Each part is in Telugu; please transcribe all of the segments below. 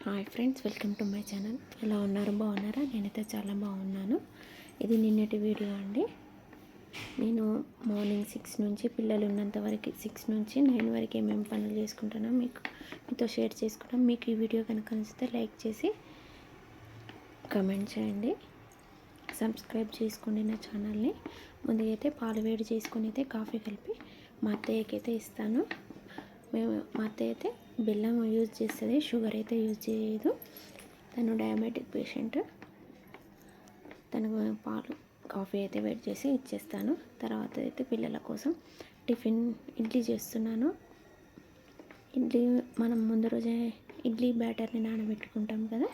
Hi friends, welcome to my channel. ఎలా ఉన్నారు? బాగున్నారా? నేనైతే చాలా బాగున్నాను. ఇది నిన్నటి వీడియో అండి. నేను మార్నింగ్ 6 నుంచి పిల్లలు ఉన్నంత వరకు 6 నుంచి 9 వరకు ఏమేమి పనులు చేసుకుంటానో మీతో షేర్ చేసుకుంటాం. మీకు ఈ వీడియో కనుక నచ్చితే లైక్ చేసి కమెంట్ చేయండి, సబ్స్క్రైబ్ చేసుకోండి నా ఛానల్ని. ముందుగా అయితే పాలు వేడి చేసుకొని అయితే కాఫీ కలిపి మా అత్తయ్యకి అయితే ఇస్తాను. మా అత్తయ్య అయితే బెల్లం యూజ్ చేస్తుంది, షుగర్ అయితే యూజ్ చేయదు. తను డయాబెటిక్ పేషెంట్. తనకు పాలు కాఫీ అయితే వేడి చేసి ఇచ్చేస్తాను. తర్వాత అయితే పిల్లల కోసం టిఫిన్ ఇడ్లీ చేస్తున్నాను. ఇడ్లీ మనం ముందు రోజే ఇడ్లీ బ్యాటర్ని నానబెట్టుకుంటాం కదా,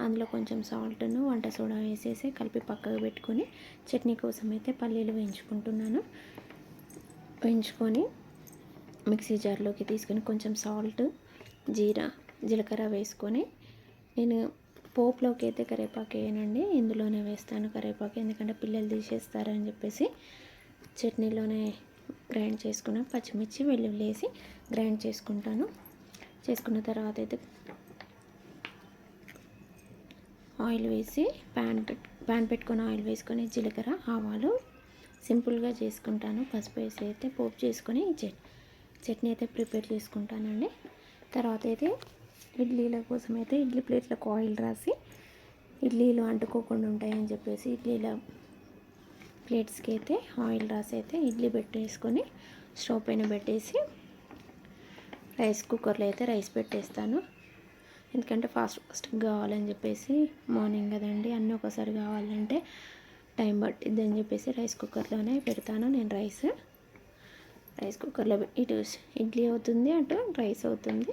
అందులో కొంచెం సాల్ట్ను వంట సోడా వేసేసి కలిపి పక్కకు పెట్టుకొని చట్నీ కోసం అయితే పల్లీలు వేయించుకుంటున్నాను. వేయించుకొని మిక్సీ జార్లోకి తీసుకొని కొంచెం సాల్ట్, జీలకర్ర వేసుకొని, నేను పోపులోకి అయితే కరివేపాకు వేయనండి, ఇందులోనే వేస్తాను కరివేపాకు. ఎందుకంటే పిల్లలు తీసేస్తారని చెప్పేసి చట్నీలోనే గ్రైండ్ చేసుకున్న పచ్చిమిర్చి వెల్లుల్లి వేసి గ్రైండ్ చేసుకుంటాను. చేసుకున్న తర్వాత అయితే ఆయిల్ వేసి ప్యాన్ పెట్టుకొని ఆయిల్ వేసుకొని జీలకర్ర, ఆవాలు సింపుల్గా చేసుకుంటాను. పసుపు వేసి అయితే పోపు చేసుకొని చట్నీ అయితే ప్రిపేర్ చేసుకుంటానండి. తర్వాత అయితే ఇడ్లీల కోసం అయితే ఇడ్లీ ప్లేట్లకు ఆయిల్ రాసి ఇడ్లీలు అంటుకోకుండా ఉంటాయని చెప్పేసి ఇడ్లీల ప్లేట్స్కి అయితే ఆయిల్ రాసి అయితే ఇడ్లీ పెట్టేసుకొని స్టవ్ పైన పెట్టేసి రైస్ కుక్కర్లో అయితే రైస్ పెట్టేస్తాను. ఎందుకంటే ఫాస్ట్ కావాలని చెప్పేసి, మార్నింగ్ కదండి, అన్నీ ఒకసారి కావాలంటే టైం పట్టిద్ది అని చెప్పేసి రైస్ కుక్కర్లోనే పెడతాను నేను. రైస్ కుక్కర్లో ఇటు ఇడ్లీ అవుతుంది, అటు రైస్ అవుతుంది.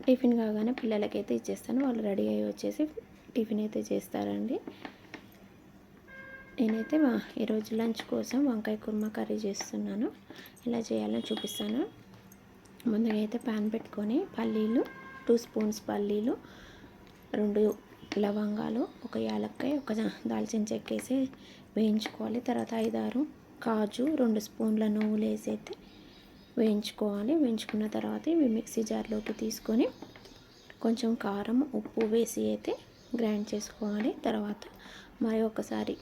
టిఫిన్ కాగానే పిల్లలకైతే ఇచ్చేస్తాను. వాళ్ళు రెడీ అయ్యి వచ్చేసి టిఫిన్ అయితే చేస్తారండి. నేనైతే ఈరోజు లంచ్ కోసం వంకాయ కుర్మా కర్రీ చేస్తున్నాను. ఎలా చేయాలని చూపిస్తాను. ముందుగా అయితే ప్యాన్ పెట్టుకొని పల్లీలు 2 స్పూన్స్ పల్లీలు, 2 లవంగాలు, 1 యాలక్కాయ, 1 దాల్చిన చెక్క వేసి వేయించుకోవాలి. తర్వాత 5-6 కాజు, 2 స్పూన్ల నువ్వులు వేసి అయితే వేయించుకోవాలి. వేయించుకున్న తర్వాత ఇవి మిక్సీ జార్లోకి తీసుకొని కొంచెం కారం, ఉప్పు వేసి అయితే గ్రైండ్ చేసుకోవాలి. తర్వాత మరి ఒకసారి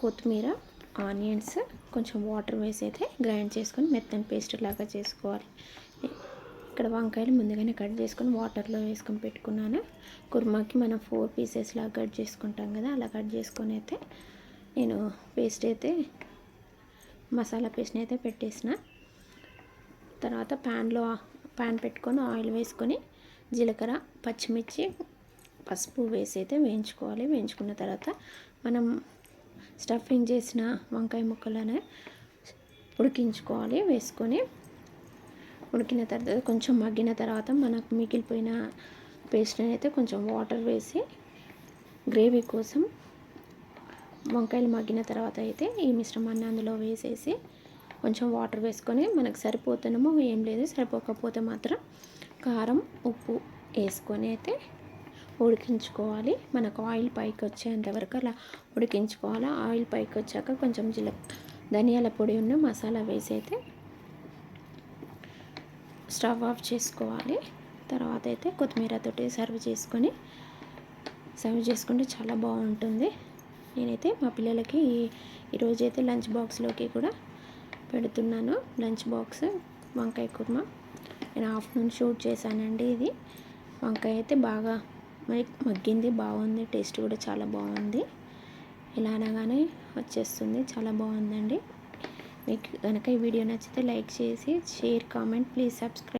కొత్తిమీర, ఆనియన్స్, కొంచెం వాటర్ వేసి అయితే గ్రైండ్ చేసుకొని మెత్తని పేస్ట్ లాగా చేసుకోవాలి. ఇక్కడ వంకాయలు ముందుగానే కట్ చేసుకొని వాటర్లో వేసుకొని పెట్టుకున్నాను. కుర్మాకి మనం 4 పీసెస్ లాగా కట్ చేసుకుంటాం కదా, అలా కట్ చేసుకొని అయితే నేను మసాలా పేస్ట్ని అయితే పెట్టేసిన. తర్వాత ప్యాన్ పెట్టుకొని ఆయిల్ వేసుకొని జీలకర్ర, పచ్చిమిర్చి, పసుపు వేసి అయితే వేయించుకోవాలి. వేయించుకున్న తర్వాత మనం స్టఫింగ్ చేసిన వంకాయ ముక్కలను ఉడికించుకోవాలి. వేసుకొని ఉడికిన తర్వాత కొంచెం మగ్గిన తర్వాత మనకు మిగిలిపోయిన పేస్ట్ని అయితే కొంచెం వాటర్ వేసి గ్రేవీ కోసం వంకాయలు మగ్గిన తర్వాత అయితే ఈ మిశ్రమాన్ని అందులో వేసేసి కొంచెం వాటర్ వేసుకొని మనకు సరిపోతేనేమో ఏం లేదు, సరిపోకపోతే మాత్రం కారం, ఉప్పు వేసుకొని అయితే ఉడికించుకోవాలి. మనకు ఆయిల్ పైకి వచ్చేంతవరకు అలా ఉడికించుకోవాలి. ఆయిల్ పైకి వచ్చాక కొంచెం ధనియాల పొడి ఉన్న మసాలా వేసి అయితే స్టవ్ ఆఫ్ చేసుకోవాలి. తర్వాత అయితే కొత్తిమీరతోటి సర్వ్ చేసుకుంటే చాలా బాగుంటుంది. నేనైతే మా పిల్లలకి ఈరోజైతే లంచ్ బాక్స్లోకి కూడా పెడుతున్నాను. లంచ్ బాక్స్ వంకాయ కుర్మా నేను ఆఫ్టర్నూన్ షూట్ చేశానండి. ఇది వంకాయ అయితే బాగా మగ్గింది, బాగుంది, టేస్ట్ కూడా చాలా బాగుంది. ఇలా అనగానే వచ్చేస్తుంది, చాలా బాగుందండి. మీకు కనుక ఈ వీడియో నచ్చితే లైక్ చేసి షేర్, కామెంట్, ప్లీజ్ సబ్స్క్రైబ్.